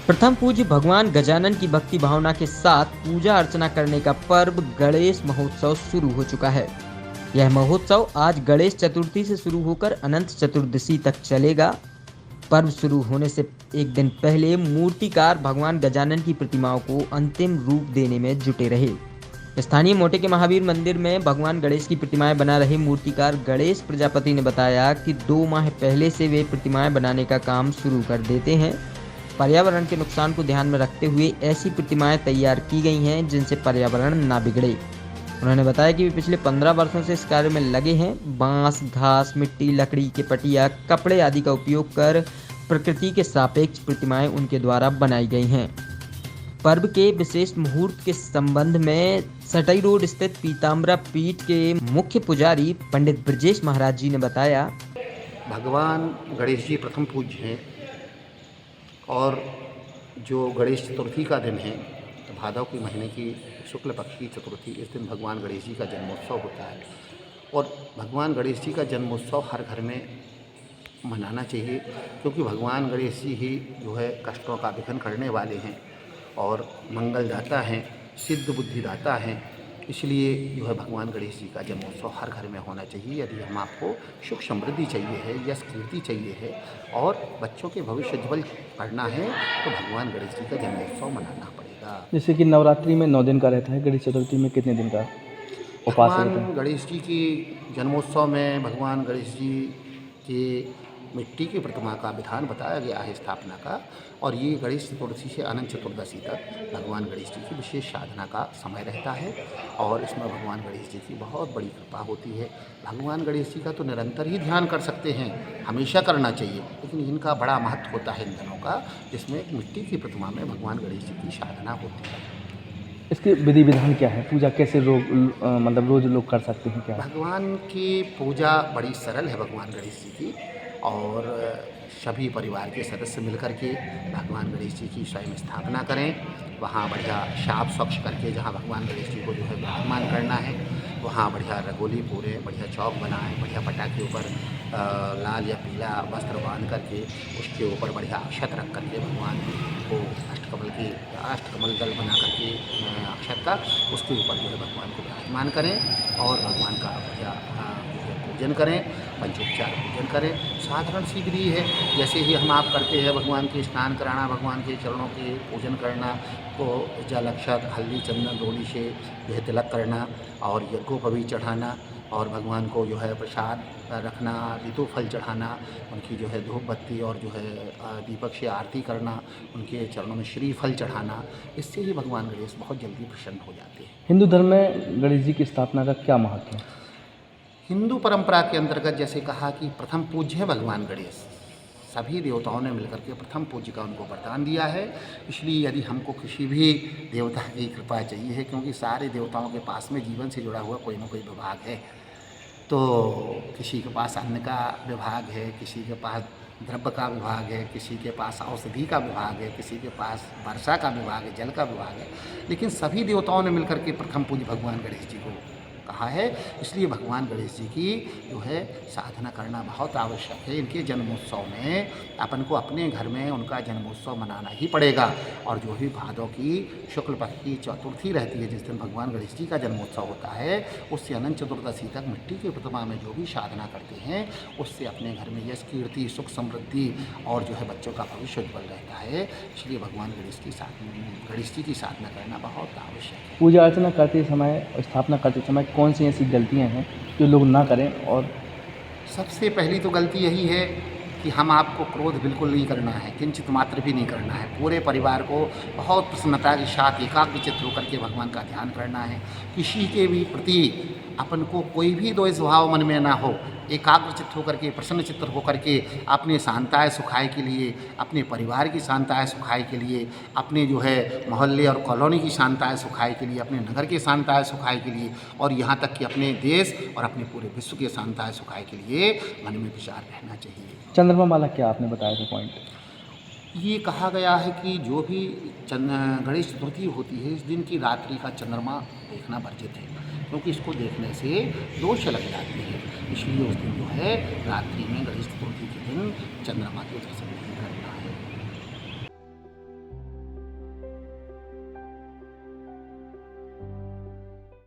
प्रथम पूज्य भगवान गजानन की भक्ति भावना के साथ पूजा अर्चना करने का पर्व गणेश महोत्सव शुरू हो चुका है। यह महोत्सव आज गणेश चतुर्थी से शुरू होकर अनंत चतुर्दशी तक चलेगा। पर्व शुरू होने से एक दिन पहले मूर्तिकार भगवान गजानन की प्रतिमाओं को अंतिम रूप देने में जुटे रहे। स्थानीय मोटे के महावीर मंदिर में भगवान गणेश की प्रतिमाएं बना रहे मूर्तिकार गणेश प्रजापति ने बताया कि 2 माह पहले से वे प्रतिमाएं बनाने का काम शुरू कर देते हैं। पर्यावरण के नुकसान को ध्यान में रखते हुए ऐसी प्रतिमाएं तैयार की गई हैं जिनसे पर्यावरण ना बिगड़े। उन्होंने बताया कि वे पिछले 15 वर्षों से इस कार्य में लगे हैं। बांस, घास, मिट्टी, लकड़ी के पटिया, कपड़े आदि का उपयोग कर प्रकृति के सापेक्ष प्रतिमाएं उनके द्वारा बनाई गई हैं। पर्व के विशेष मुहूर्त के संबंध में सटई रोड स्थित पीताम्बरा पीठ के मुख्य पुजारी पंडित ब्रजेश महाराज जी ने बताया, भगवान गणेश जी प्रथम पूज्य हैं और जो गणेश चतुर्थी का दिन है, तो भादव के महीने की शुक्ल पक्ष की चतुर्थी, इस दिन भगवान गणेश जी का जन्मोत्सव होता है। और भगवान गणेश जी का जन्मोत्सव हर घर में मनाना चाहिए, क्योंकि भगवान गणेश जी ही जो है कष्टों का विघ्न करने वाले हैं और मंगलदाता हैं, सिद्ध बुद्धिदाता हैं। इसलिए जो है भगवान गणेश जी का जन्मोत्सव हर घर में होना चाहिए। यदि हम आपको सुख समृद्धि चाहिए है, यश कीर्ति चाहिए है और बच्चों के भविष्य उज्ज्वल करना है, तो भगवान गणेश जी का जन्मोत्सव मनाना पड़ेगा। जैसे कि नवरात्रि में 9 दिन का रहता है, गणेश चतुर्थी में कितने दिन का उपास रहता है? भगवान गणेश जी की जन्मोत्सव में भगवान गणेश जी के मिट्टी की प्रतिमा का विधान बताया गया है स्थापना का, और ये गणेश चतुर्थी से अनंत चतुर्दशी तक भगवान गणेश जी की विशेष साधना का समय रहता है और इसमें भगवान गणेश जी की बहुत बड़ी कृपा होती है। भगवान गणेश जी का तो निरंतर ही ध्यान कर सकते हैं, हमेशा करना चाहिए, लेकिन इनका बड़ा महत्व होता है इन दिनों का, जिसमें एक मिट्टी की प्रतिमा में भगवान गणेश जी की साधना होती है। इसके विधि विधान क्या है? पूजा कैसे मतलब रोज लोग कर सकते हैं क्या? भगवान की पूजा बड़ी सरल है भगवान गणेश जी की, और सभी परिवार के सदस्य मिलकर के भगवान गणेश जी की स्वयं स्थापना करें। वहाँ बढ़िया साफ स्वच्छ करके जहाँ भगवान गणेश जी को जो है विराजमान करना है, वहाँ बढ़िया रंगोली पूरे बढ़िया चौक बनाएं, बढ़िया पटाखे ऊपर लाल या पीला वस्त्र बांध करके उसके ऊपर बढ़िया अक्षत रख करके भगवान को अष्टकमल दल बना करके अक्षत का उसके ऊपर जो है भगवान को विराजमान करें और भगवान का बढ़िया पूजन करें, पंचोपचार पूजन करें। साधारण सी विधि है, जैसे ही हम आप करते हैं भगवान के स्नान कराना, भगवान के चरणों के पूजन करना, को जल अक्षत हल्दी चंदन रोली से जो है तिलक करना और यज्ञोपवीत चढ़ाना और भगवान को जो है प्रसाद रखना, ऋतु फल चढ़ाना, उनकी जो है धूप बत्ती और जो है दीपक से आरती करना, उनके चरणों में श्रीफल चढ़ाना, इससे ही भगवान गणेश बहुत जल्दी प्रसन्न हो जाते हैं। हिंदू धर्म में गणेश जी की स्थापना का क्या महत्व है? हिंदू परंपरा के अंतर्गत जैसे कहा कि प्रथम पूज्य है भगवान गणेश, सभी देवताओं ने मिलकर के प्रथम पूज्य का उनको वरदान दिया है। इसलिए यदि हमको किसी भी देवता की कृपा चाहिए है, क्योंकि सारे देवताओं के पास में जीवन से जुड़ा हुआ कोई ना कोई विभाग है, तो किसी के पास अन्न का विभाग है, किसी के पास द्रव्य का विभाग है, किसी के पास औषधि का विभाग है, किसी के पास वर्षा का विभाग है, जल का विभाग है, लेकिन सभी देवताओं ने मिलकर के प्रथम पूज्य भगवान गणेश जी को कहा है। इसलिए भगवान गणेश जी की जो है साधना करना बहुत आवश्यक है। इनके जन्मोत्सव में अपन को अपने घर में उनका जन्मोत्सव मनाना ही पड़ेगा, और जो भी भादों की शुक्ल पक्ष की चतुर्थी रहती है, जिस दिन भगवान गणेश जी का जन्मोत्सव होता है, उससे अनंत चतुर्दशी तक मिट्टी की प्रतिमा में जो भी साधना करते हैं, उससे अपने घर में यश कीर्ति सुख समृद्धि और जो है बच्चों का भविष्य उज्ज्वल रहता है। इसलिए भगवान गणेश जी की साधना करना बहुत आवश्यक है। पूजा अर्चना करते समय, स्थापना करते समय कौन सी ऐसी गलतियां हैं जो लोग ना करें? और सबसे पहली तो गलती यही है कि हम आपको क्रोध बिल्कुल नहीं करना है, किंचित मात्र भी नहीं करना है। पूरे परिवार को बहुत प्रसन्नता के साथ एकाग्रचित्त होकर के भगवान का ध्यान करना है। किसी के भी प्रति अपन को कोई भी द्वेष भाव मन में ना हो, एकाग्रचित्त होकर के प्रसन्न चित्त होकर के अपने शांताय सुखाय के लिए, अपने परिवार की शांताय सुखाय के लिए, अपने जो है मोहल्ले और कॉलोनी की शांताय सुखाय के लिए, अपने नगर के शांताय सुखाय के लिए, और यहाँ तक कि अपने देश और अपने पूरे विश्व के शांताय सुखाय के लिए मन में विचार रहना चाहिए। चंद्रमा माला क्या आपने बताया था पॉइंट? ये कहा गया है कि जो भी गणेश चतुर्थी होती है, इस दिन की रात्रि का चंद्रमा देखना वर्जित है, क्योंकि इसको देखने से दोष लग जाते हैं। इसलिए उस दिन जो है रात्रि में गणेश चतुर्थी के दिन चंद्रमा की वजह से